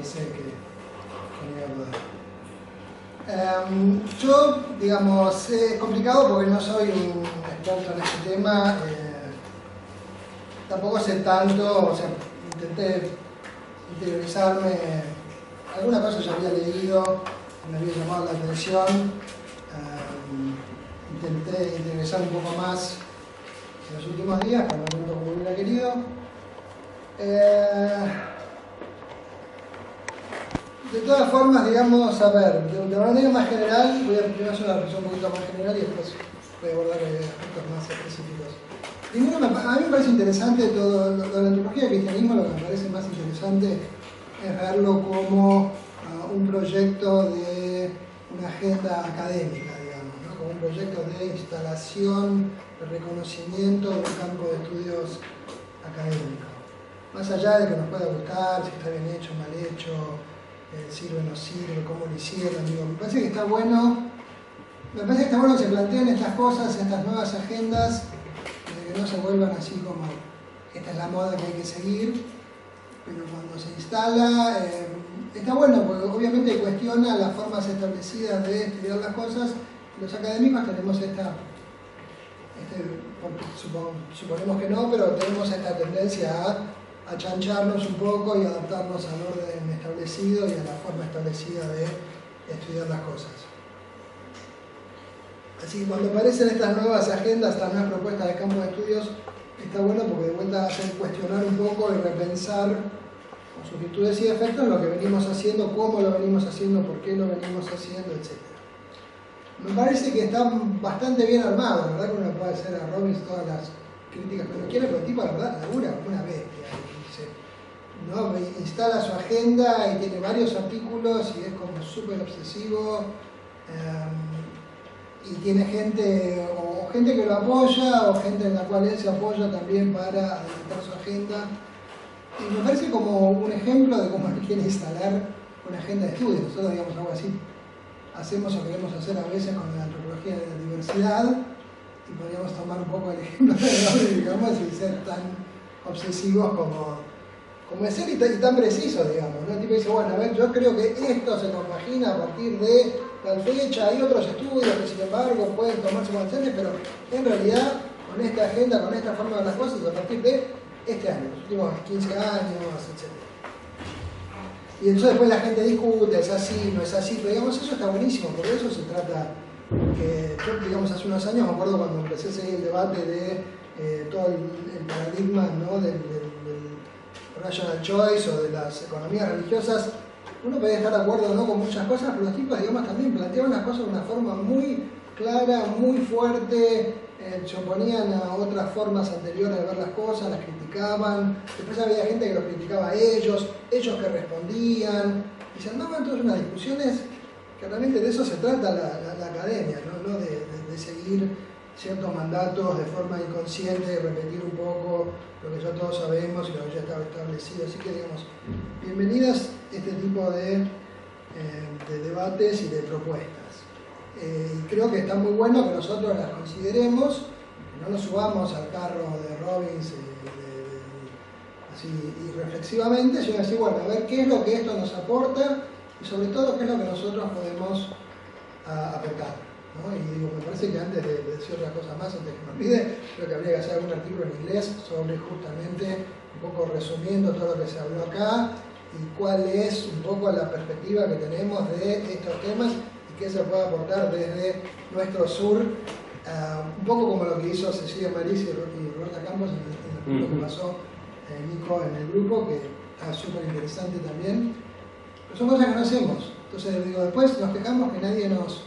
avisé que no iba a poder. Yo, digamos, es complicado porque no soy un experto en este tema. Tampoco sé tanto, o sea, intenté interiorizarme. Alguna cosa ya había leído, me había llamado la atención. Intenté interiorizar un poco más en los últimos días, por el momento como hubiera querido. De todas formas, digamos, a ver, de manera más general, voy a hacer una reflexión un poquito más general y después voy a abordar aspectos más específicos. Primero, a mí me parece interesante todo lo de la antropología del cristianismo. Lo que me parece más interesante es verlo como un proyecto de una agenda académica, digamos, ¿no? Como un proyecto de instalación, de reconocimiento de un campo de estudios académico. Más allá de que nos pueda gustar, si está bien hecho, mal hecho, sirve o no sirve, cómo lo hicieron, digo, me parece que está bueno que se planteen estas cosas, estas nuevas agendas, que no se vuelvan así como esta es la moda que hay que seguir, pero cuando se instala, está bueno porque obviamente cuestiona las formas establecidas de estudiar las cosas. Los académicos tenemos suponemos que no, pero tenemos esta tendencia a chancharnos un poco y adaptarnos al orden establecido y a la forma establecida de estudiar las cosas. Así que cuando aparecen estas nuevas agendas, estas nuevas propuestas de campo de estudios, está bueno porque de vuelta hacen cuestionar un poco y repensar con sus virtudes y defectos lo que venimos haciendo, cómo lo venimos haciendo, por qué lo venimos haciendo, etc. Me parece que está bastante bien armado, la verdad que uno puede hacer a Robbins todas las críticas que uno quiere, pero el tipo la verdad labura como una bestia, ¿no? Instala su agenda y tiene varios artículos y es como súper obsesivo. Y tiene gente que lo apoya o gente en la cual él se apoya también para adelantar su agenda. Y me parece como un ejemplo de cómo él quiere instalar una agenda de estudios. Nosotros digamos algo así. Hacemos o queremos hacer a veces con la antropología de la diversidad y podríamos tomar un poco el ejemplo de Robbins, digamos, y ser tan obsesivos como es él y tan preciso, digamos, ¿no? El tipo dice, bueno, a ver, yo creo que esto se compagina a partir de tal fecha, hay otros estudios que sin embargo pueden tomarse condiciones, pero en realidad con esta agenda, con esta forma de las cosas, a partir de este año, los últimos 15 años, etc. Y entonces después la gente discute, es así, no es así, pero digamos, eso está buenísimo, porque de eso se trata. Que yo, digamos, hace unos años me acuerdo cuando empecé a seguir el debate de todo el paradigma, ¿no? del rational choice o de las economías religiosas. Uno puede estar de acuerdo o no con muchas cosas, pero los tipos, digamos, también planteaban las cosas de una forma muy clara, muy fuerte, se oponían a otras formas anteriores de ver las cosas, las criticaban, después había gente que los criticaba a ellos que respondían, y se armaban todas unas discusiones que realmente de eso se trata la academia, ¿no? De seguir ciertos mandatos de forma inconsciente, repetir un poco lo que ya todos sabemos y lo que ya estaba establecido. Así que, digamos, bienvenidas este tipo de debates y de propuestas. Y creo que está muy bueno que nosotros las consideremos, que no nos subamos al carro de Robbins así irreflexivamente, sino decir, bueno, a ver qué es lo que esto nos aporta y sobre todo qué es lo que nosotros podemos aportar, ¿no? Y digo, me parece que antes de decir otra cosa más, antes que me olvide, creo que habría que hacer algún artículo en inglés sobre justamente un poco resumiendo todo lo que se habló acá y cuál es un poco la perspectiva que tenemos de estos temas y qué se puede aportar desde nuestro sur, un poco como lo que hizo Cecilia Marís y Roberta Campos en el que pasó Nico en el grupo, que está súper interesante también. Pero son cosas que no hacemos. Entonces, digo, después nos quejamos que nadie nos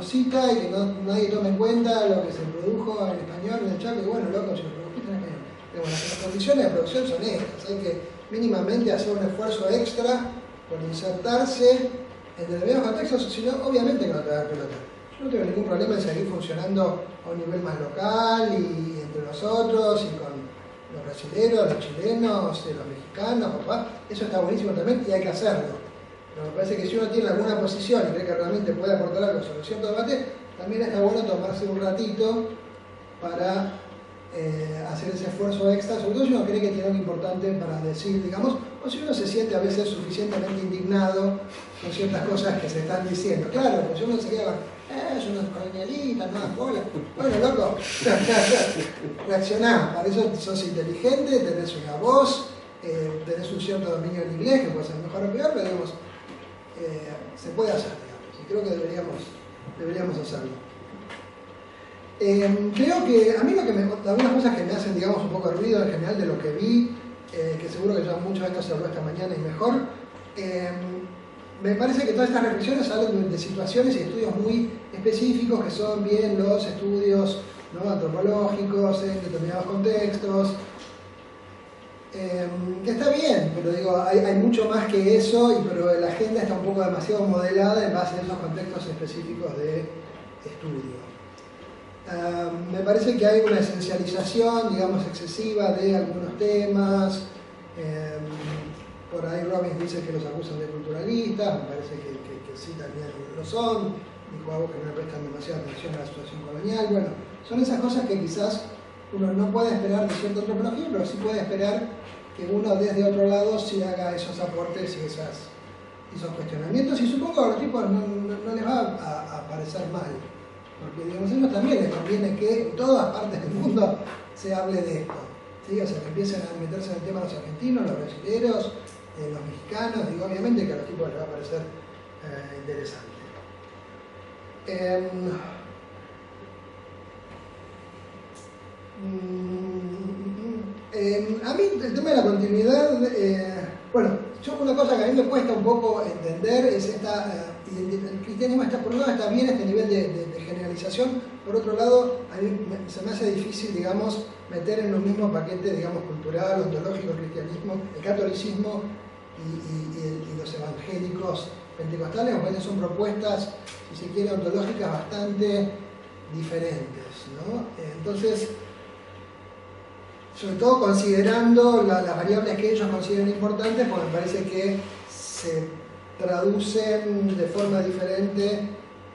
cita y que nadie tome en cuenta lo que se produjo en español en el chat, que bueno, loco, si lo produjiste en español. Pero bueno, las condiciones de producción son estas, hay que mínimamente hacer un esfuerzo extra por insertarse en determinados contextos, si no, obviamente que no te va a dar pelota. Yo no tengo ningún problema en seguir funcionando a un nivel más local y entre nosotros y con los brasileños, los chilenos, los mexicanos, papá. Eso está buenísimo también y hay que hacerlo. Pero me parece que si uno tiene alguna posición y cree que realmente puede aportar algo sobre cierto debate, también está bueno tomarse un ratito para hacer ese esfuerzo extra, sobre todo si uno cree que tiene algo importante para decir, digamos, o si uno se siente a veces suficientemente indignado con ciertas cosas que se están diciendo. Claro, pues si uno se queda, es unos colonialistas, no das bola. Bueno, loco, reaccioná, para eso sos inteligente, tenés una voz, tenés un cierto dominio del inglés, que puede ser mejor o peor, pero digamos, se puede hacer, digamos, y creo que deberíamos hacerlo. Creo que a mí algunas cosas que me hacen, digamos, un poco de ruido en general de lo que vi, que seguro que ya mucho de esto se habló esta mañana y mejor, me parece que todas estas reflexiones hablan de situaciones y estudios muy específicos que son bien los estudios, ¿no?, antropológicos en determinados contextos, que está bien, pero digo, hay mucho más que eso, pero la agenda está un poco demasiado modelada en base a esos contextos específicos de estudio. Me parece que hay una esencialización, digamos, excesiva de algunos temas. Por ahí Robbins dice que los acusan de culturalistas, me parece que sí también lo son. Dijo algo que no le prestan demasiada atención a la situación colonial. Bueno, son esas cosas que quizás uno no puede esperar de cierta antropología, pero sí puede esperar que uno desde otro lado sí haga esos aportes y esos cuestionamientos. Y supongo que a los tipos no les va a parecer mal. Porque, digamos, a ellos también les conviene que en todas partes del mundo se hable de esto, ¿sí? O sea, que empiecen a meterse en el tema los argentinos, los brasileños, los mexicanos, digo, obviamente que a los tipos les va a parecer interesante. A mí el tema de la continuidad, bueno, una cosa que a mí me cuesta un poco entender es el cristianismo por un lado está bien este nivel de generalización, por otro lado a mí se me hace difícil, digamos, meter en un mismo paquete, digamos, cultural, ontológico, el catolicismo y los evangélicos pentecostales, porque son propuestas, si se quiere, ontológicas bastante diferentes, ¿no? Entonces, sobre todo considerando las variables que ellos consideran importantes, porque me parece que se traducen de forma diferente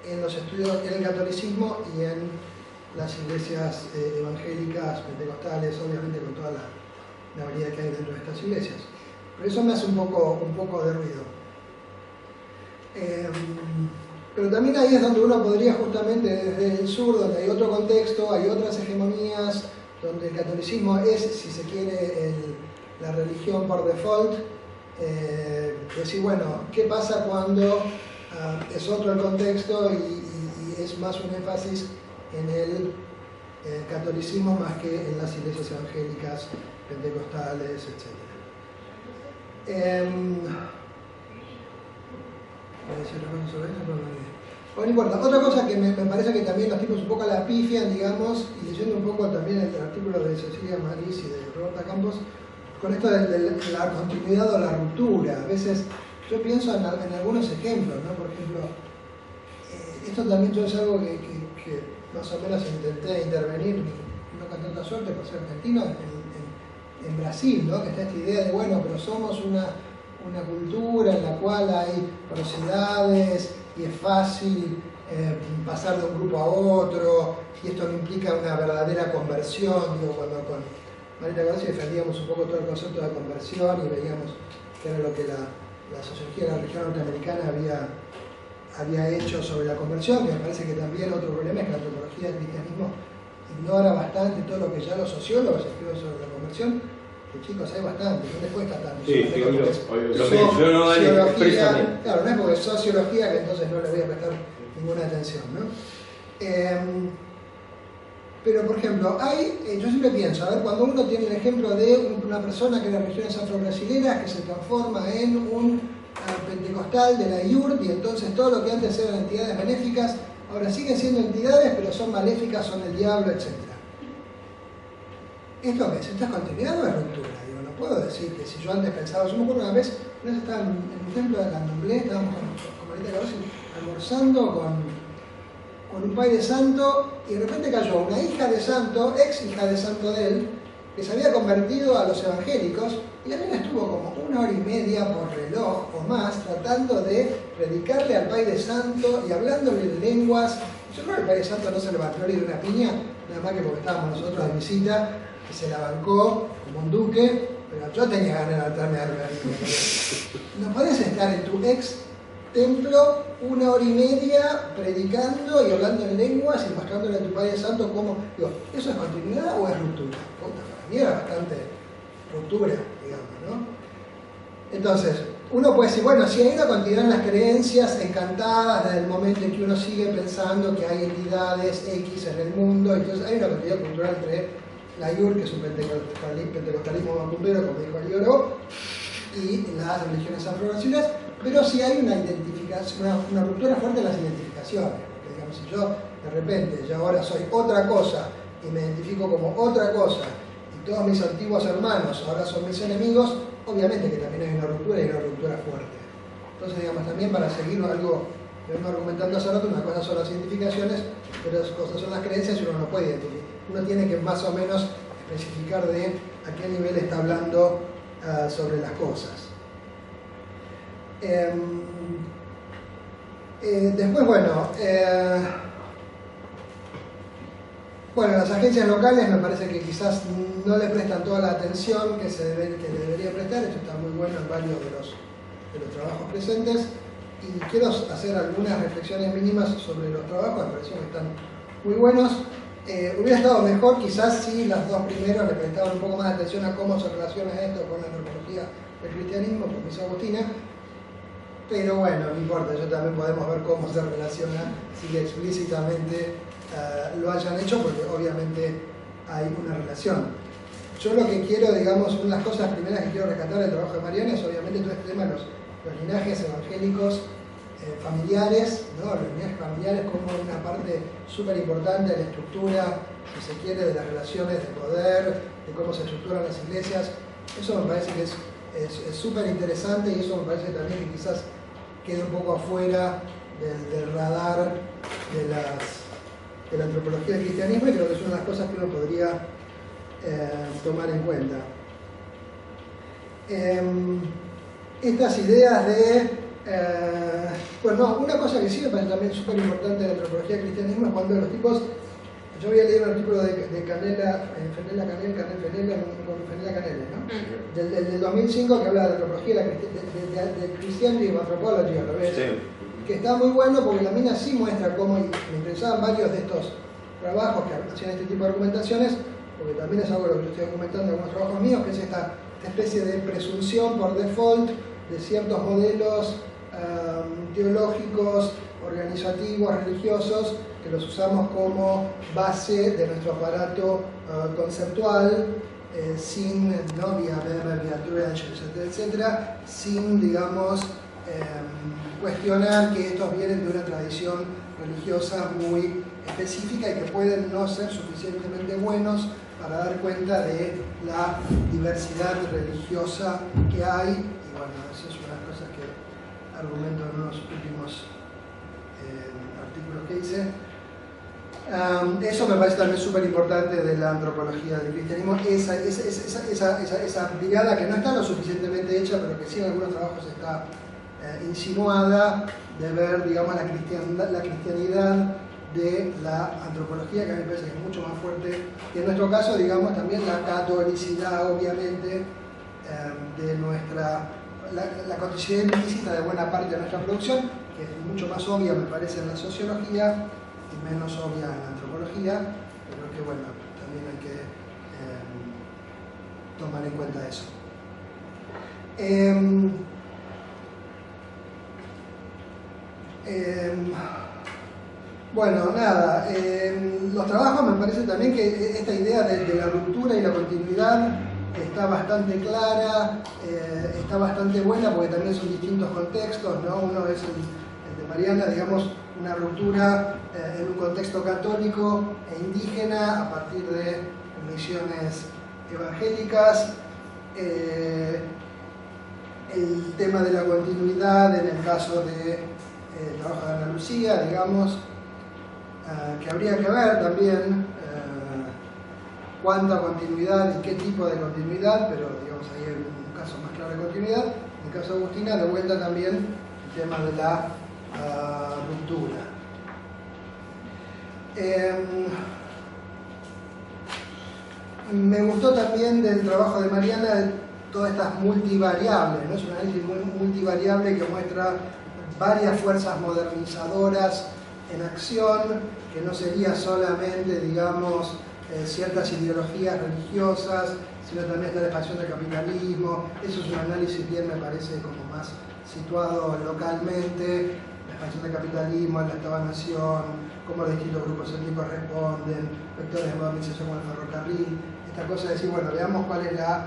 en los estudios en el catolicismo y en las iglesias evangélicas, pentecostales, obviamente con toda la variedad que hay dentro de estas iglesias. Pero eso me hace un poco de ruido. Pero también ahí es donde uno podría justamente desde el sur, donde hay otro contexto, hay otras hegemonías, donde el catolicismo es, si se quiere, la religión por default, decir, bueno, ¿qué pasa cuando es otro el contexto y es más un énfasis en el catolicismo más que en las iglesias evangélicas, pentecostales, etc.? Bueno, no importa. Otra cosa que me parece que también los tipos un poco la pifian, digamos, y leyendo un poco también el artículo de Cecilia Marís y de Roberta Campos, con esto de la continuidad o la ruptura. A veces yo pienso en algunos ejemplos, ¿no? Por ejemplo, esto también yo es algo que más o menos intenté intervenir, no con tanta suerte por ser argentino, en Brasil, ¿no? Que está esta idea de, bueno, pero somos una cultura en la cual hay porosidades y es fácil pasar de un grupo a otro, y esto no implica una verdadera conversión. Digo, cuando con Marita García defendíamos un poco todo el concepto de conversión y veíamos que era lo que la sociología de la región norteamericana había hecho sobre la conversión, que me parece que también otro problema es que la antropología del cristianismo ignora bastante todo lo que ya los sociólogos escriben sobre la conversión. Que chicos, hay bastante, no les cuesta tanto. Sí, sí, lo menciono expresamente. Claro, no es porque es sociología que entonces no les voy a prestar ninguna atención, ¿no? Pero, por ejemplo, yo siempre pienso, a ver, cuando uno tiene el ejemplo de una persona que en las regiones afro-brasileras que se transforma en un pentecostal de la IURT, y entonces todo lo que antes eran entidades benéficas, ahora siguen siendo entidades, pero son maléficas, son el diablo, etc. ¿Esto qué es? ¿Esto es continuidad o es ruptura? Digo, no puedo decir que si yo antes pensaba, yo me acuerdo una vez estaba en un templo de Candomblé, estábamos con Marita García almorzando con un pai de santo, y de repente cayó una hija de santo, ex hija de santo de él, que se había convertido a los evangélicos, y la nena estuvo como 1 hora y media por reloj o más tratando de predicarle al pai de santo y hablándole en lenguas. Yo creo que el pai de santo no se levantó ni de una piña, nada más que porque estábamos nosotros de visita, que se la bancó como un duque, pero yo tenía ganas de levantarme a ver. ¿No podés estar en tu ex templo 1 hora y media predicando y hablando en lenguas y mostrándole a tu Padre Santo cómo... Digo, ¿eso es continuidad o es ruptura? Puta, para mí era bastante ruptura, digamos, ¿no? Entonces, uno puede decir, bueno, si hay una continuidad en las creencias encantadas desde el momento en que uno sigue pensando que hay entidades X en el mundo, entonces hay una continuidad cultural entre la IUR, que es un pentecostalismo macumbero, como dijo Alioro, y las religiones afro-brasileñas, pero sí hay una identificación, una ruptura fuerte en las identificaciones, porque digamos, si yo de repente, yo ahora soy otra cosa y me identifico como otra cosa, y todos mis antiguos hermanos ahora son mis enemigos, obviamente que también hay una ruptura y una ruptura fuerte. Entonces, digamos, también para seguir algo que vengo argumentando hace rato, una cosa son las identificaciones, pero otras cosas son las creencias y uno no puede identificar. Uno tiene que más o menos especificar de a qué nivel está hablando sobre las cosas. Después, bueno, las agencias locales me parece que quizás no le prestan toda la atención que le debería prestar. Esto está muy bueno en varios de los trabajos presentes. Y quiero hacer algunas reflexiones mínimas sobre los trabajos, me pareció que están muy buenos. Hubiera estado mejor quizás si los dos primeros le prestaban un poco más de atención a cómo se relaciona esto con la antropología del cristianismo, con Miss Agustina. Pero bueno, no importa, ya también podemos ver cómo se relaciona si explícitamente lo hayan hecho, porque obviamente hay una relación. Yo lo que quiero, digamos, una de las cosas primeras que quiero rescatar del trabajo de Mariana es obviamente todo este tema de los linajes evangélicos familiares, ¿no? Los linajes familiares como una parte súper importante de la estructura, si se quiere, de las relaciones de poder, de cómo se estructuran las iglesias. Eso me parece que es súper interesante y eso me parece también que quizás quede un poco afuera del radar de la antropología del cristianismo, y creo que es una de las cosas que uno podría tomar en cuenta. Estas ideas de... bueno, una cosa que sí me parece también súper importante de la antropología del cristianismo es cuando los tipos... Yo había leído un artículo de Canela, Fenella Canelle, ¿no? Del 2005, que habla de la antropología de Christianity Anthropology, al revés. Sí. Que está muy bueno porque la mina sí muestra cómo, y me interesaban varios de estos trabajos que hacían este tipo de argumentaciones, porque también es algo de lo que yo estoy argumentando en algunos trabajos míos, que es esta especie de presunción por default de ciertos modelos teológicos, organizativos, religiosos, que los usamos como base de nuestro aparato conceptual, sin, ¿no? vía Weber, vía Dredge, etcétera, sin, digamos, cuestionar que estos vienen de una tradición religiosa muy específica y que pueden no ser suficientemente buenos para dar cuenta de la diversidad religiosa que hay. Y bueno, eso es una de las cosas que argumento en unos últimos artículos que hice. Eso me parece también súper importante de la antropología del cristianismo, esa brigada que no está lo suficientemente hecha, pero que sí en algunos trabajos está insinuada, de ver, digamos, la cristianidad de la antropología, que a mí me parece que es mucho más fuerte, y en nuestro caso, digamos, también la catolicidad, obviamente, de la catolicidad implícita de buena parte de nuestra producción, que es mucho más obvia, me parece, en la sociología, y menos obvia en la antropología, pero que bueno, también hay que tomar en cuenta eso. Bueno, nada, los trabajos me parece también que esta idea de la ruptura y la continuidad está bastante clara, está bastante buena, porque también son distintos contextos, ¿no? Uno es el de Mariana, digamos, una ruptura en un contexto católico e indígena a partir de misiones evangélicas, el tema de la continuidad en el caso de trabajo de Ana Lucía, digamos, que habría que ver también cuánta continuidad y qué tipo de continuidad, pero digamos ahí hay un caso más claro de continuidad. En el caso de Agustina, de vuelta también el tema de la ruptura. Me gustó también del trabajo de Mariana todas estas multivariables, ¿no? Es un análisis multivariable que muestra varias fuerzas modernizadoras en acción, que no sería solamente, digamos, ciertas ideologías religiosas, sino también está la expansión del capitalismo. Eso es un análisis bien, me parece, como más situado localmente, la expansión del capitalismo, la Estado-Nación, cómo los distintos grupos étnicos responden, vectores de modernización como el ferrocarril, esta cosa de decir, bueno, veamos cuál es la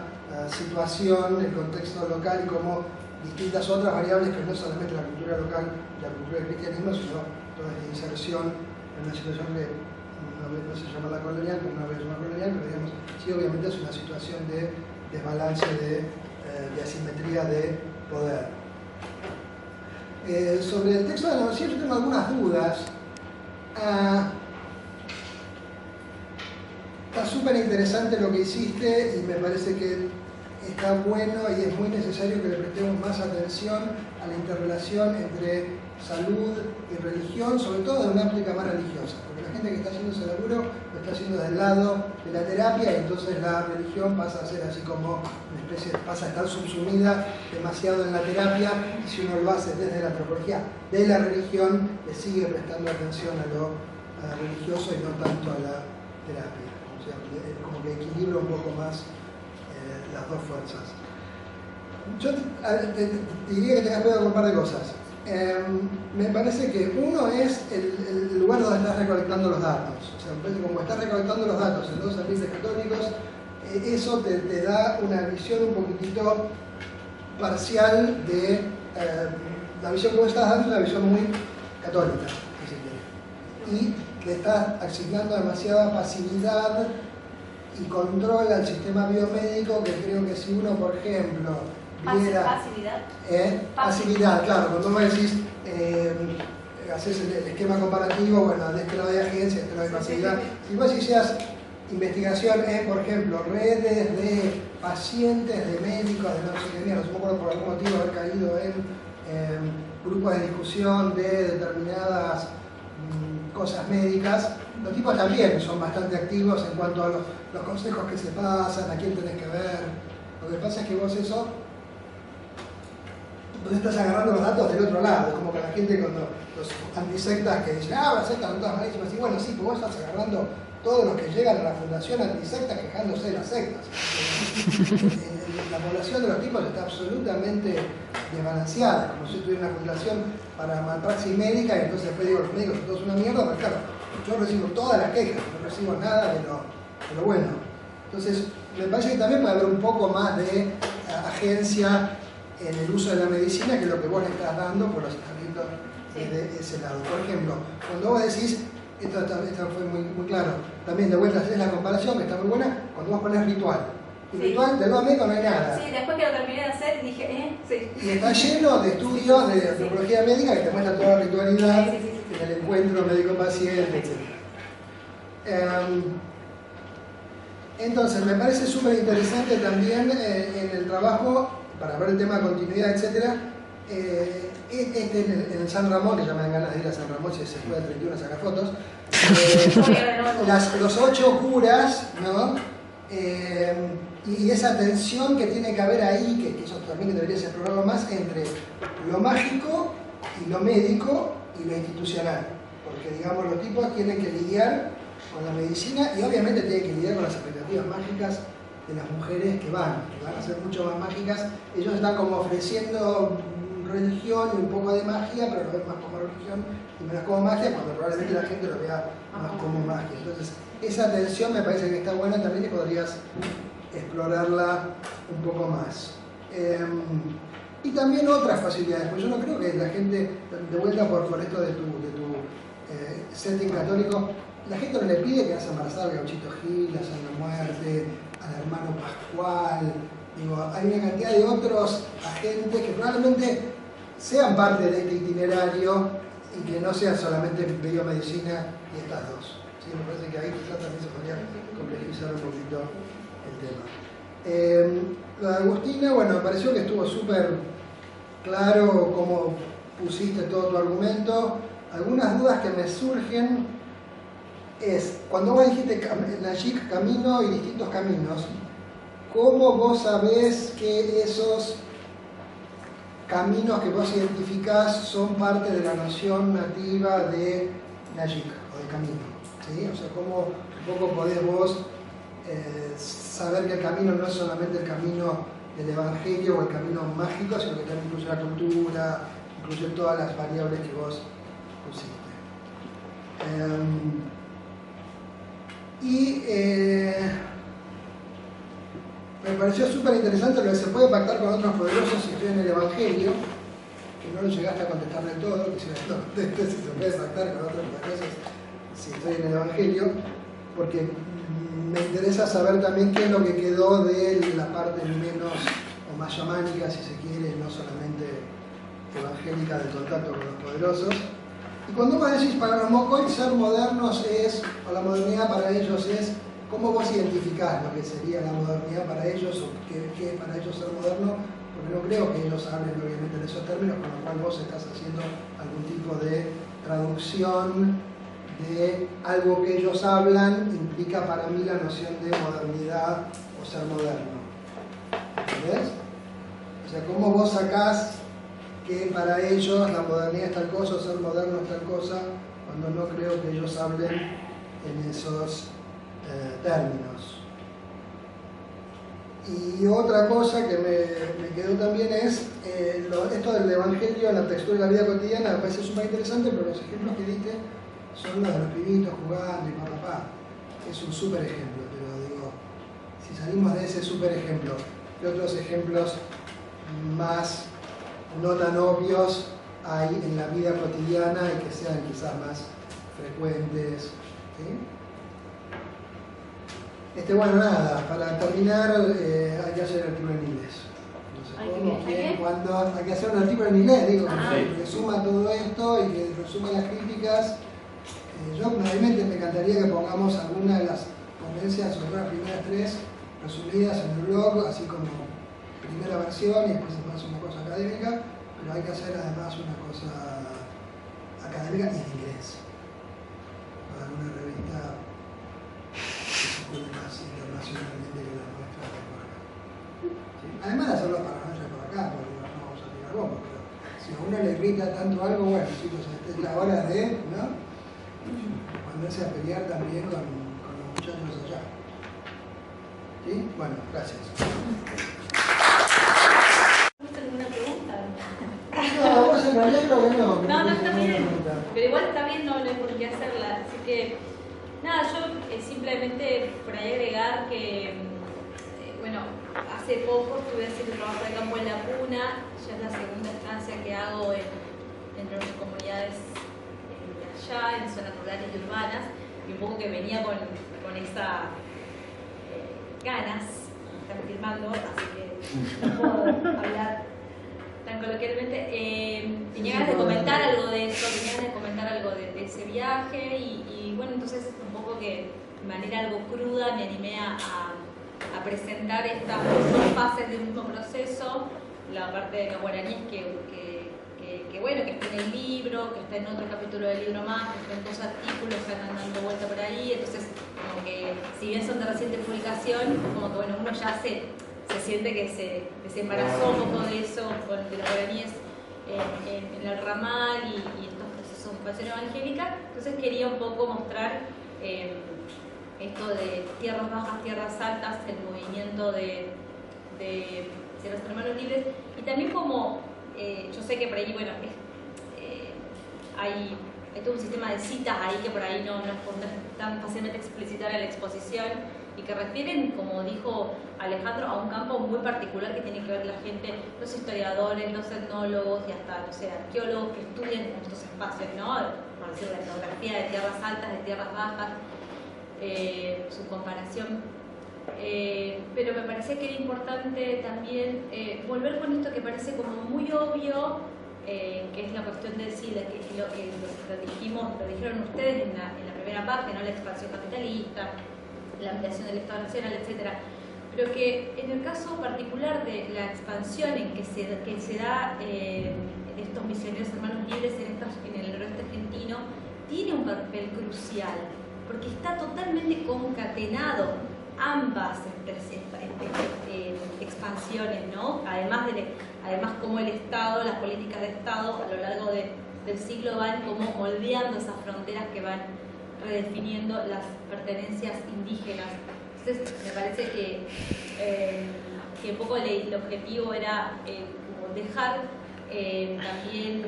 situación, el contexto local y cómo distintas otras variables que no solamente la cultura local y la cultura del cristianismo, sino toda esta inserción en una situación que no se llama la colonial, pero no es una colonial, pero digamos, sí obviamente es una situación de desbalance, de asimetría de poder. Sobre el texto de la Nación yo tengo algunas dudas. Está súper interesante lo que hiciste y me parece que está bueno y es muy necesario que le prestemos más atención a la interrelación entre salud y religión, sobre todo de una óptica más religiosa, porque la gente que está haciendo ese laburo lo está haciendo del lado de la terapia y entonces la religión pasa a ser así como una especie, pasa a estar subsumida demasiado en la terapia, y si uno lo hace desde la antropología de la religión, le sigue prestando atención a lo religioso y no tanto a la terapia. O sea, como que equilibra un poco más las dos fuerzas. Yo te diría que tengas cuidado con un par de cosas. Me parece que uno es el lugar donde estás recolectando los datos. O sea, me parece que como estás recolectando los datos en dos ambientes católicos, eso te da una visión un poquitito parcial de la visión que vos estás dando, una visión muy católica, si se quiere. Y le estás asignando demasiada pasividad y control al sistema biomédico, que creo que si uno, por ejemplo, viera... ¿Pasividad? Pasividad, claro, cuando vos decís, haces el esquema comparativo, bueno, de este lado hay agencia, de este lado hay pasividad. Si vos hicieras investigación en, por ejemplo, redes de pacientes, de médicos, de no sé qué, no supongo por algún motivo haber caído en grupos de discusión de determinadas cosas médicas, los tipos también son bastante activos en cuanto a los consejos que se pasan, a quién tenés que ver. Lo que pasa es que vos eso, vos estás agarrando los datos del otro lado, es como que la gente cuando los antisectas que dicen, las sectas son todas malísimas, y bueno, sí, pues vos estás agarrando todos los que llegan a la fundación antisecta quejándose de las sectas. La población de los tipos está absolutamente desbalanceada, como si tuviera una fundación para malpraxis médica y entonces después digo, los médicos son todos una mierda, pero claro, yo recibo todas las quejas, no recibo nada de lo bueno. Entonces, me parece que también puede haber un poco más de agencia en el uso de la medicina que lo que vos le estás dando por los tratamientos de ese lado. Por ejemplo, cuando vos decís, esto fue muy claro, también de vuelta haces la comparación, que está muy buena, cuando vos pones ritual. Y ritual del lado médico no hay nada. Sí, después que lo terminé de hacer dije, sí. Y está lleno de estudios de antropología médica que te muestran toda la ritualidad en el encuentro médico-paciente, etc. Entonces, me parece súper interesante también en el trabajo, para ver el tema de continuidad, etc. En el San Ramón, que ya me dan ganas de ir a San Ramón, si se puede 31 a sacar fotos. Los 8 curas, ¿no? Y esa tensión que tiene que haber ahí, que eso también debería ser explorado más, entre lo mágico y lo médico y lo institucional. Porque, digamos, los tipos tienen que lidiar con la medicina y obviamente tienen que lidiar con las expectativas mágicas de las mujeres que van a ser mucho más mágicas. Ellos están como ofreciendo religión y un poco de magia, pero lo ven más como religión y menos como magia, cuando probablemente la gente lo vea más como magia. Entonces, esa tensión me parece que está buena también y podrías explorarla un poco más. Y también otras facilidades, pues yo no creo que la gente, de vuelta por esto de tu setting católico, la gente no le pide que hagas embarazar al Gauchito Gil, a San la Muerte, al hermano Pascual. Digo, hay una cantidad de otros agentes que probablemente sean parte de este itinerario y que no sean solamente biomedicina y estas dos. ¿Sí? Me parece que ahí quizás también se podría complejizar un poquito el tema. Lo de Agustina, bueno, me pareció que estuvo súper claro cómo pusiste todo tu argumento. Algunas dudas que me surgen es, cuando vos dijiste Nayik, camino y distintos caminos, ¿cómo vos sabés que esos caminos que vos identificás son parte de la noción nativa de Nayik o de camino? ¿Sí? O sea, ¿cómo un poco podés vos saber que el camino no es solamente el camino del Evangelio o el camino mágico, sino que también incluye la cultura, incluye todas las variables que vos pusiste? Me pareció súper interesante lo que se puede pactar con otros poderosos si estoy en el Evangelio, que no lo llegaste a contestarle todo, que si no contestes si se puede pactar con otros poderosos si estoy en el Evangelio, porque me interesa saber también qué es lo que quedó de la parte menos o más chamánica, si se quiere, no solamente evangélica del contacto con los poderosos. Y cuando vos decís para los Mocoy ser modernos es, o la modernidad para ellos es, ¿cómo vos identificás lo que sería la modernidad para ellos o qué es para ellos ser moderno? Porque no creo que ellos hablen obviamente en esos términos, con lo cual vos estás haciendo algún tipo de traducción de algo que ellos hablan, implica para mí la noción de modernidad o ser moderno. ¿Entendés? O sea, ¿cómo vos sacás que para ellos la modernidad es tal cosa, ser moderno es tal cosa, cuando no creo que ellos hablen en esos términos? Y otra cosa que me quedó también es esto del Evangelio en la textura de la vida cotidiana. Me parece súper interesante, pero los ejemplos que diste son los de los pibitos jugando y papá. Es un súper ejemplo, pero digo, si salimos de ese súper ejemplo, ¿qué otros ejemplos más no tan obvios hay en la vida cotidiana y que sean quizás más frecuentes? ¿Sí? Bueno, nada, para terminar hay que hacer el artículo en inglés. No sé cómo, quién, cuándo, hay que hacer un artículo en inglés, digo, que resuma todo esto y que resuma las críticas. Yo realmente me encantaría que pongamos alguna de las ponencias, o las primeras 3 resumidas en el blog, así como primera versión y después se puede hacer una cosa académica, pero hay que hacer además una cosa académica y en inglés. Para una revista más internacionalmente que las nuestras de por acá. ¿Sí? Además de hacerlo para nosotros por acá, porque no vamos a tirar bombas, pero si a uno le irrita tanto algo, bueno, chicos, esta es la hora de, ¿no? Ponerse a pelear también con los muchachos allá. ¿Sí? Bueno, gracias. ¿Alguna pregunta? No, vos en realidad creo que no. No, está bien. Pero igual está bien, no hay por qué hacerla. Así que, nada, yo simplemente por ahí agregar que, bueno, hace poco estuve haciendo trabajo de campo en La Puna, ya es la segunda estancia que hago entre las comunidades de allá, en zonas rurales y urbanas, y un poco que venía con esa ganas, están filmando, así que no puedo hablar tan coloquialmente. Tenía ganas de comentar algo de eso, tenía ganas de comentar algo de ese viaje y bueno, entonces un poco que de manera algo cruda me animé a presentar estas dos fases de un mismo proceso, la parte de la guaraní que bueno, que está en el libro, que está en otro capítulo del libro más, que está en 2 artículos que andan dando vuelta por ahí, entonces como que si bien son de reciente publicación, como que bueno, uno ya se siente que se desembarazó un poco de eso, de los guaraníes en el ramal y estos procesos de pasión evangélica, entonces quería un poco mostrar esto de tierras bajas, tierras altas, el movimiento de los hermanos libres, y también como yo sé que por ahí, bueno, hay todo un sistema de citas ahí que por ahí no es tan fácilmente explicitar en la exposición y que refieren, como dijo Alejandro, a un campo muy particular que tiene que ver la gente, los historiadores, los etnólogos y hasta, no sé, arqueólogos que estudian estos espacios, ¿no? Por decir, la etnografía de tierras altas, de tierras bajas, su comparación. Pero me parecía que era importante también volver con esto que parece como muy obvio, que es la cuestión de sí, lo dijeron ustedes en la primera parte, ¿no? La expansión capitalista, la ampliación del Estado Nacional, etc. Pero que en el caso particular de la expansión en que se da estos misioneros hermanos libres en el noroeste argentino, tiene un papel crucial. porque está totalmente concatenado ambas expansiones, ¿no? Además como el Estado, las políticas de Estado a lo largo del siglo van como moldeando esas fronteras que van redefiniendo las pertenencias indígenas. Entonces me parece que un poco el objetivo era como dejar también,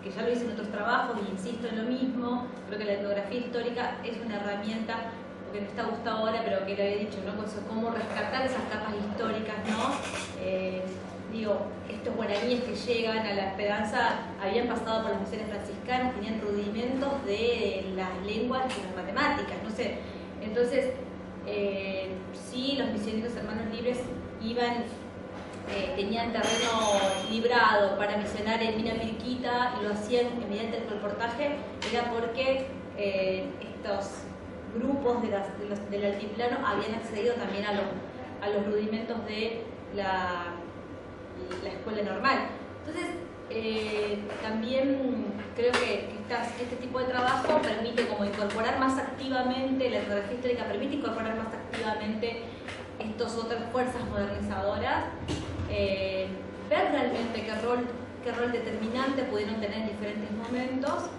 que ya lo hice en otros trabajos y insisto en lo mismo, creo que la etnografía histórica es una herramienta, porque no está Gustavo ahora, pero que le había dicho, ¿no? Cómo rescatar esas capas históricas, ¿no? Digo, estos guaraníes que llegan a la Esperanza habían pasado por las misiones franciscanas, tenían rudimentos de las lenguas y las matemáticas, no sé. Entonces, sí, los misioneros hermanos libres tenían terreno librado para misionar en Mina Pirquita y lo hacían mediante el colportaje, era porque estos grupos del altiplano habían accedido también a los rudimentos de la escuela normal. Entonces, también creo que este tipo de trabajo permite como incorporar más activamente, la etnografía histórica permite incorporar más activamente estas otras fuerzas modernizadoras, ver realmente qué rol determinante pudieron tener en diferentes momentos.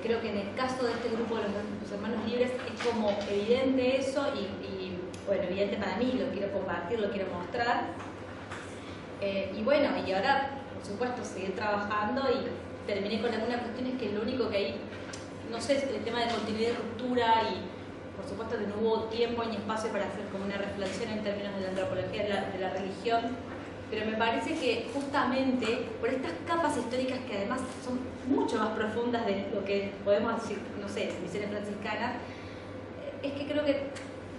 Creo que en el caso de este grupo de los hermanos libres es como evidente eso y bueno, evidente para mí, lo quiero compartir, lo quiero mostrar. Y bueno, y ahora, por supuesto, seguir trabajando y terminé con algunas cuestiones que lo único que hay, no sé, el tema de continuidad y ruptura y por supuesto que no hubo tiempo ni espacio para hacer como una reflexión en términos de la antropología de la religión, pero me parece que justamente por estas capas históricas que además son mucho más profundas de lo que podemos decir, no sé, misiones franciscanas, es que creo que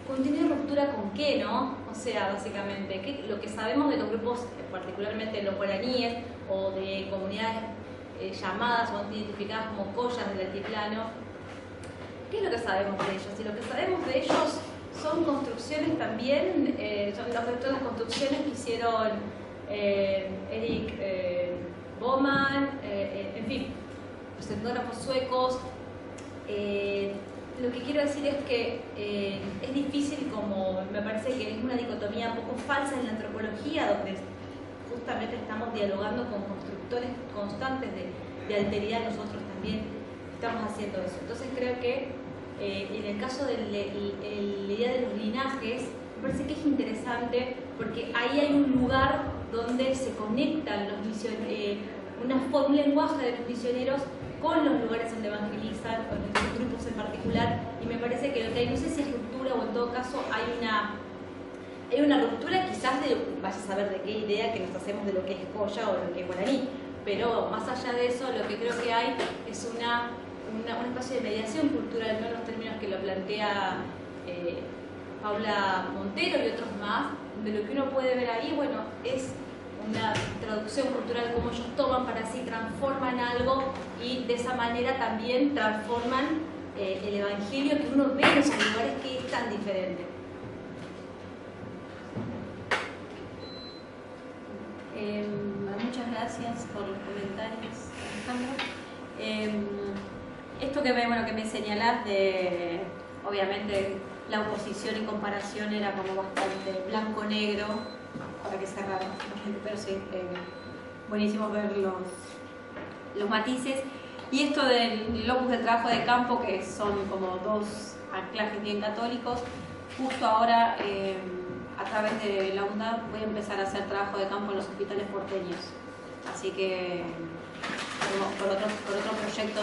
continuidad y ruptura con qué, ¿no? O sea, básicamente, lo que sabemos de los grupos, particularmente los guaraníes o de comunidades llamadas o identificadas como collas del altiplano, ¿qué es lo que sabemos de ellos? Y lo que sabemos de ellos son construcciones también, son las construcciones que hicieron Eric Boman, en fin, los etnógrafos suecos. Lo que quiero decir es que es difícil, como me parece que es una dicotomía un poco falsa en la antropología, donde justamente estamos dialogando con constructores constantes de alteridad, nosotros también estamos haciendo eso. Entonces creo que en el caso de la idea de los linajes, me parece que es interesante porque ahí hay un lugar donde se conectan los misioneros, un lenguaje de los misioneros con los lugares donde evangelizan, con los grupos en particular, y me parece que lo que hay, no sé si es ruptura o en todo caso hay una ruptura quizás de, vaya a saber de qué idea que nos hacemos de lo que es colla o lo que es guaraní, pero más allá de eso lo que creo que hay es un espacio de mediación cultural, no en los términos que lo plantea Paula Montero y otros más, donde lo que uno puede ver ahí, bueno, es una traducción cultural, como ellos toman para sí, transforman algo y de esa manera también transforman el evangelio que uno ve en esos lugares que es tan diferente. Muchas gracias por los comentarios, Alejandro. Esto que me señalás de, obviamente, la oposición y comparación era como bastante blanco-negro, para que cerrar, pero sí, buenísimo ver los matices. Y esto del locus del trabajo de campo, que son como dos anclajes bien católicos, justo ahora a través de la UNDAP voy a empezar a hacer trabajo de campo en los hospitales porteños. Así que por otro proyecto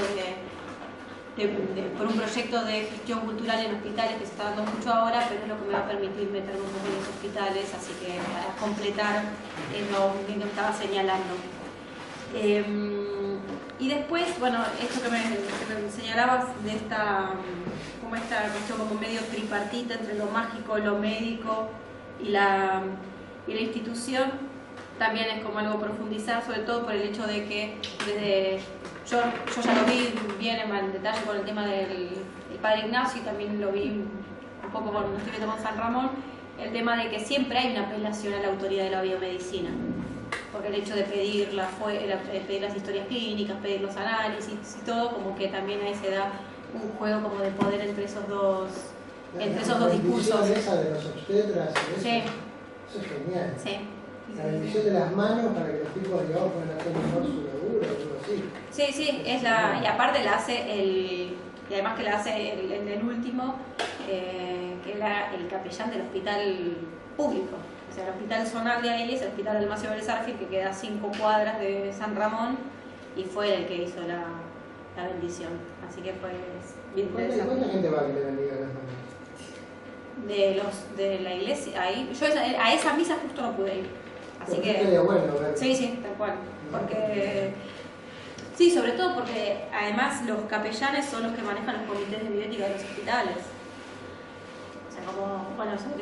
por un proyecto de gestión cultural en hospitales que se está dando mucho ahora, pero es lo que me va a permitir meterme un poco en los hospitales, así que para completar lo que me estaba señalando. Y después, bueno, esto que me señalabas de esta cuestión como medio tripartita entre lo mágico, lo médico y la institución, también es como algo a profundizar, sobre todo por el hecho de que yo ya lo vi bien en detalle con el tema del Padre Ignacio y también lo vi un poco con estoy viendo con San Ramón, el tema de que siempre hay una apelación a la autoridad de la biomedicina, porque el hecho de pedir las historias clínicas, pedir los análisis y todo, como que también ahí se da un juego como de poder entre esos dos discursos. Esa de los obstetras, eso, Sí. Eso es genial. Sí. La bendición de las manos para que los tipos, digamos, puedan hacer mejor su laburo, algo así. Sí, sí, y aparte la hace y además que la hace en el último, que era el capellán del hospital público. O sea, el hospital zonal de ahí es el hospital Almacio Belzarfil, que queda a 5 cuadras de San Ramón, y fue el que hizo la bendición. Así que fue bien interesante. ¿Cuánta gente va a que le bendiga las manos? De la iglesia, ahí, yo a esa misa justo no pude ir. Así Pero que sería bueno ver. sí, tal cual. Porque sí, sobre todo porque además los capellanes son los que manejan los comités de bioética de los hospitales. O sea,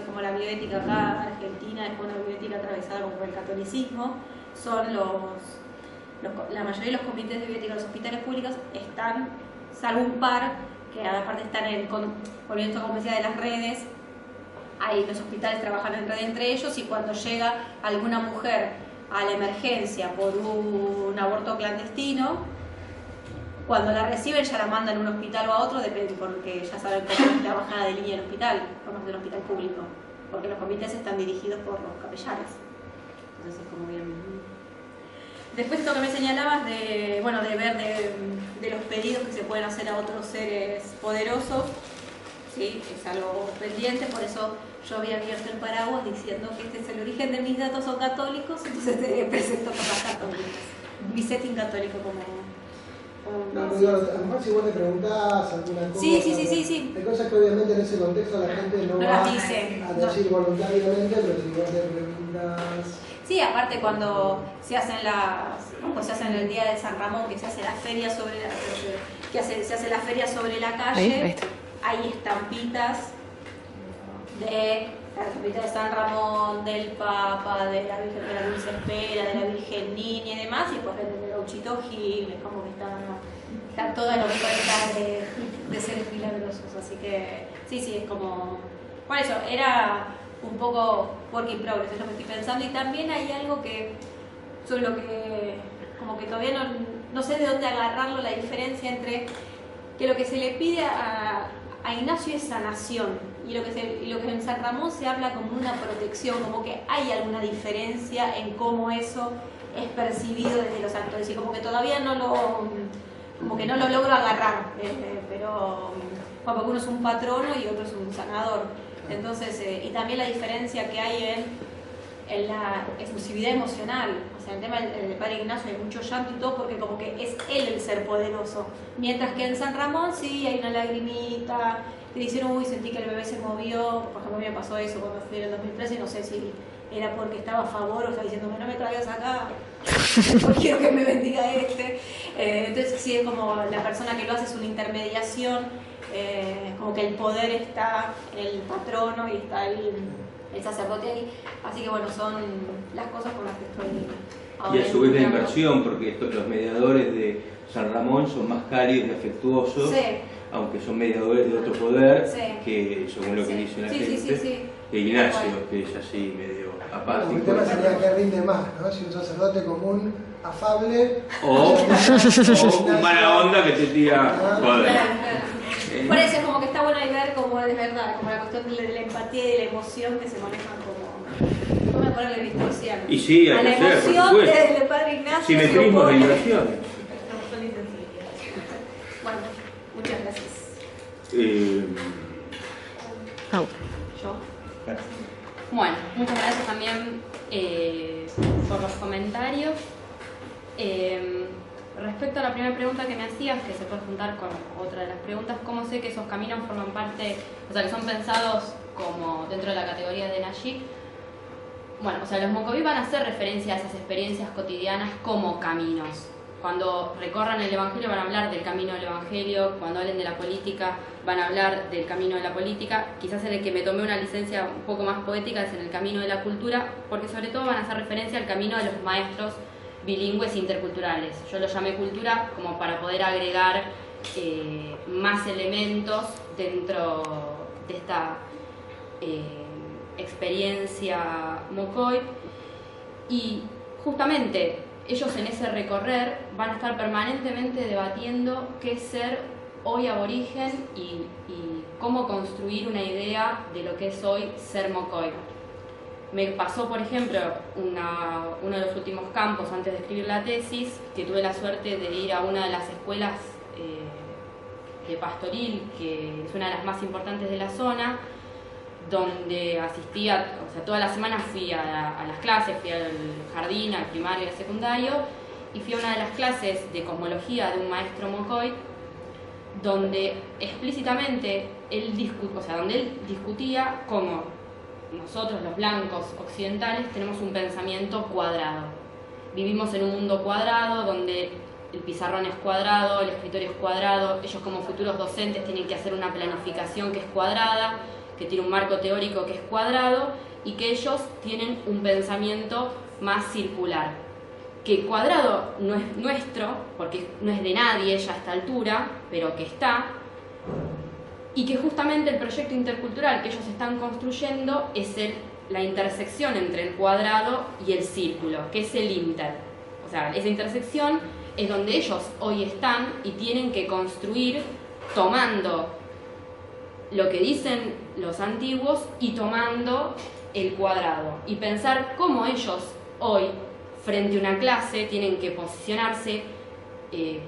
como la bioética acá en Argentina es una bioética atravesada por el catolicismo, son la mayoría de los comités de bioética de los hospitales públicos están, salvo un par, que aparte están volviendo esto como decía de las redes, ahí los hospitales trabajan en red entre ellos, y cuando llega alguna mujer a la emergencia por un aborto clandestino, cuando la reciben ya la mandan a un hospital o a otro, depende, porque ya saben cómo es la bajada de línea del hospital, como es del hospital público, porque los comités están dirigidos por los capellanes. Entonces es como bien. Después esto que me señalabas de ver de los pedidos que se pueden hacer a otros seres poderosos, sí, es algo pendiente, por eso yo había abierto el paraguas diciendo que este es el origen de mis datos, son católicos, entonces te presento cosas católicas. Mi setting católico como no, pero a lo mejor si vos le preguntás alguna cosa, sí. hay cosas que obviamente en ese contexto la gente no va las dice, a decir voluntariamente, pero si vos le preguntas... Sí, aparte cuando se hacen el día de San Ramón, que se hace la feria se hace la feria sobre la calle, hay estampitas de San Ramón, del Papa, de la Virgen de la Dulce Espera, de la Virgen Niña y demás, y pues de Gauchito Gil, es como que está toda la oferta de seres milagrosos, así que sí, es como... Por eso, era un poco work in progress, es lo que estoy pensando, y también hay algo sobre lo que como que todavía no sé de dónde agarrarlo, la diferencia entre que lo que se le pide a Ignacio es sanación, y lo que en San Ramón se habla como una protección, como que hay alguna diferencia en cómo eso es percibido desde los actores, y como que todavía no lo logro agarrar, pero porque uno es un patrono y otro es un sanador. Entonces, y también la diferencia que hay en la efusividad emocional. O sea, en el tema del Padre Ignacio hay mucho llanto y todo, porque como que es él el ser poderoso. Mientras que en San Ramón sí hay una lagrimita, te dicen, uy, sentí que el bebé se movió. Por ejemplo, a mí me pasó eso cuando fui en el 2013, no sé si era porque estaba a favor o estaba diciendo, no me traigas acá, no quiero que me bendiga este. Entonces sí, es como la persona que lo hace es una intermediación, como que el poder está en el patrono y está el sacerdote ahí. Así que bueno, son las cosas con las que estoy ahora. Y a su vez la inversión, porque los mediadores de San Ramón son más cálidos y afectuosos, sí, aunque son mediadores de otro poder, sí, que según lo que dice la gente, sí. que Ignacio, que es así medio apático. El tema sería que rinde más, ¿no? Si un sacerdote común, afable, o un mala onda que te tira poder. Por eso es como que está bueno ahí ver cómo es verdad, como la cuestión de la empatía y de la emoción que se manejan como... ¿Cómo ponerle distorsión? Y sí, a la emoción del Padre Ignacio. Simetrismo de inversión. Bueno, muchas gracias. ¿Yo? Bueno, muchas gracias también por los comentarios. Respecto a la primera pregunta que me hacías, que se puede juntar con otra de las preguntas, ¿cómo sé que esos caminos forman parte, o sea, que son pensados como dentro de la categoría de Nashik? Bueno, o sea, los Mocoví van a hacer referencia a esas experiencias cotidianas como caminos. Cuando recorran el Evangelio van a hablar del camino del Evangelio, cuando hablen de la política van a hablar del camino de la política. Quizás en el que me tomé una licencia un poco más poética es en el camino de la cultura, porque sobre todo van a hacer referencia al camino de los maestros bilingües e interculturales. Yo lo llamé cultura como para poder agregar más elementos dentro de esta experiencia Mocoy, y justamente ellos en ese recorrer van a estar permanentemente debatiendo qué es ser hoy aborigen y cómo construir una idea de lo que es hoy ser mocoy. Me pasó, por ejemplo, uno de los últimos campos antes de escribir la tesis, que tuve la suerte de ir a una de las escuelas de Pastoril, que es una de las más importantes de la zona, donde asistía, o sea, toda la semana fui a las clases, fui al jardín, al primario y al secundario, y fui a una de las clases de cosmología de un maestro mocoy, donde explícitamente él discutía cómo nosotros, los blancos occidentales, tenemos un pensamiento cuadrado. Vivimos en un mundo cuadrado donde el pizarrón es cuadrado, el escritorio es cuadrado, ellos como futuros docentes tienen que hacer una planificación que es cuadrada, que tiene un marco teórico que es cuadrado, y que ellos tienen un pensamiento más circular. Que cuadrado no es nuestro, porque no es de nadie ya a esta altura, pero que está, y que justamente el proyecto intercultural que ellos están construyendo es la intersección entre el cuadrado y el círculo, que es el inter. O sea, esa intersección es donde ellos hoy están y tienen que construir tomando lo que dicen los antiguos y tomando el cuadrado, y pensar cómo ellos hoy, frente a una clase, tienen que posicionarse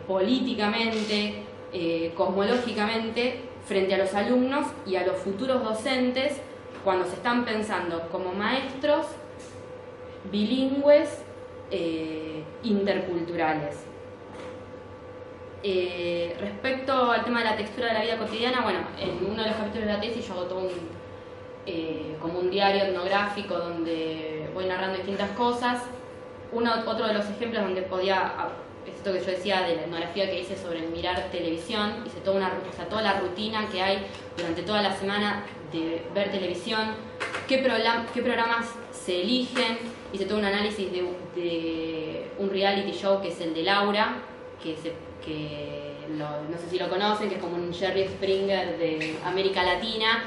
políticamente, cosmológicamente, frente a los alumnos y a los futuros docentes cuando se están pensando como maestros bilingües, interculturales. Respecto al tema de la textura de la vida cotidiana, bueno, en uno de los capítulos de la tesis yo hago todo como un diario etnográfico donde voy narrando distintas cosas. Otro de los ejemplos donde esto que yo decía de la etnografía que hice sobre el mirar televisión, hice toda la rutina que hay durante toda la semana de ver televisión, qué programas se eligen, hice todo un análisis de un reality show que es el de Laura, no sé si lo conocen, que es como un Jerry Springer de América Latina,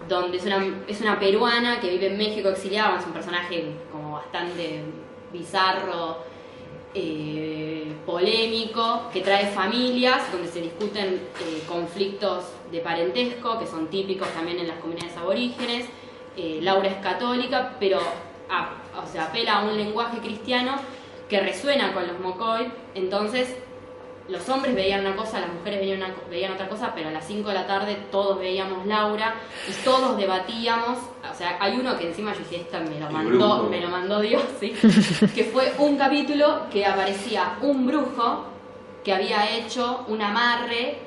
donde es una peruana que vive en México exiliada, es un personaje como bastante bizarro, polémico, que trae familias donde se discuten conflictos de parentesco que son típicos también en las comunidades aborígenes. Laura es católica, pero apela a un lenguaje cristiano que resuena con los mocoy. Entonces los hombres veían una cosa, las mujeres veían otra cosa, pero a las 5 de la tarde todos veíamos Laura y todos debatíamos. O sea, hay uno que encima yo dije, me lo mandó Dios, ¿sí? Que fue un capítulo que aparecía un brujo que había hecho un amarre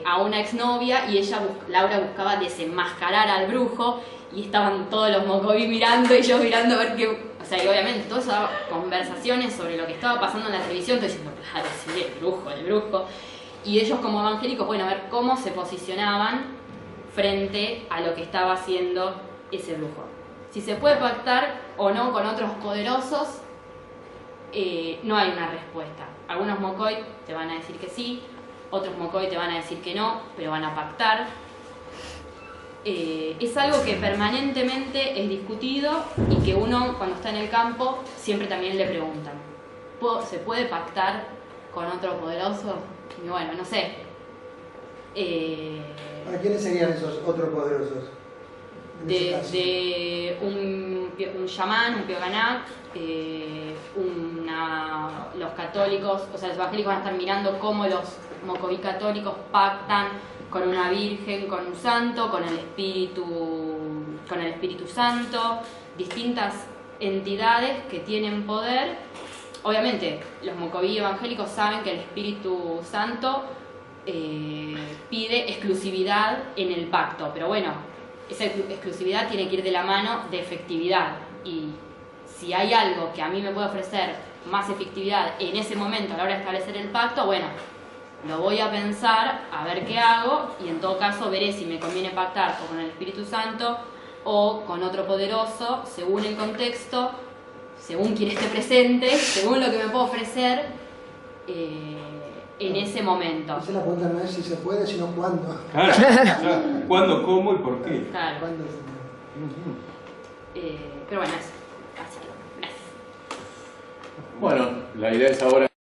a una exnovia, y Laura buscaba desenmascarar al brujo, y estaban todos los mocoví mirando y yo mirando a ver qué... O sea, y obviamente todas esas conversaciones sobre lo que estaba pasando en la televisión, estoy diciendo, claro, sí, el brujo. Y ellos como evangélicos, bueno, a ver cómo se posicionaban frente a lo que estaba haciendo ese brujo. Si se puede pactar o no con otros poderosos, no hay una respuesta. Algunos mocoy te van a decir que sí, otros mocoy te van a decir que no, pero van a pactar. Es algo que permanentemente es discutido y que uno cuando está en el campo siempre también le preguntan, ¿se puede pactar con otro poderoso? Y bueno, no sé. ¿Para quiénes serían esos otros poderosos? De un chamán, un pioganak, los católicos, o sea, los evangélicos van a estar mirando cómo los mocoví católicos pactan con una virgen, con un santo, con el Espíritu Santo, distintas entidades que tienen poder. Obviamente, los mocoví evangélicos saben que el Espíritu Santo pide exclusividad en el pacto, pero bueno, esa exclusividad tiene que ir de la mano de efectividad, y si hay algo que a mí me puede ofrecer más efectividad en ese momento a la hora de establecer el pacto, bueno, lo voy a pensar, a ver qué hago, y en todo caso veré si me conviene pactar o con el Espíritu Santo o con otro poderoso, según el contexto, según quien esté presente, según lo que me puedo ofrecer en ese momento. Entonces la pregunta no es si se puede, sino cuándo. Claro, cuándo, cómo y por qué. Claro. ¿Cuándo? Pero bueno, eso. Así que, gracias. Bueno, la idea es ahora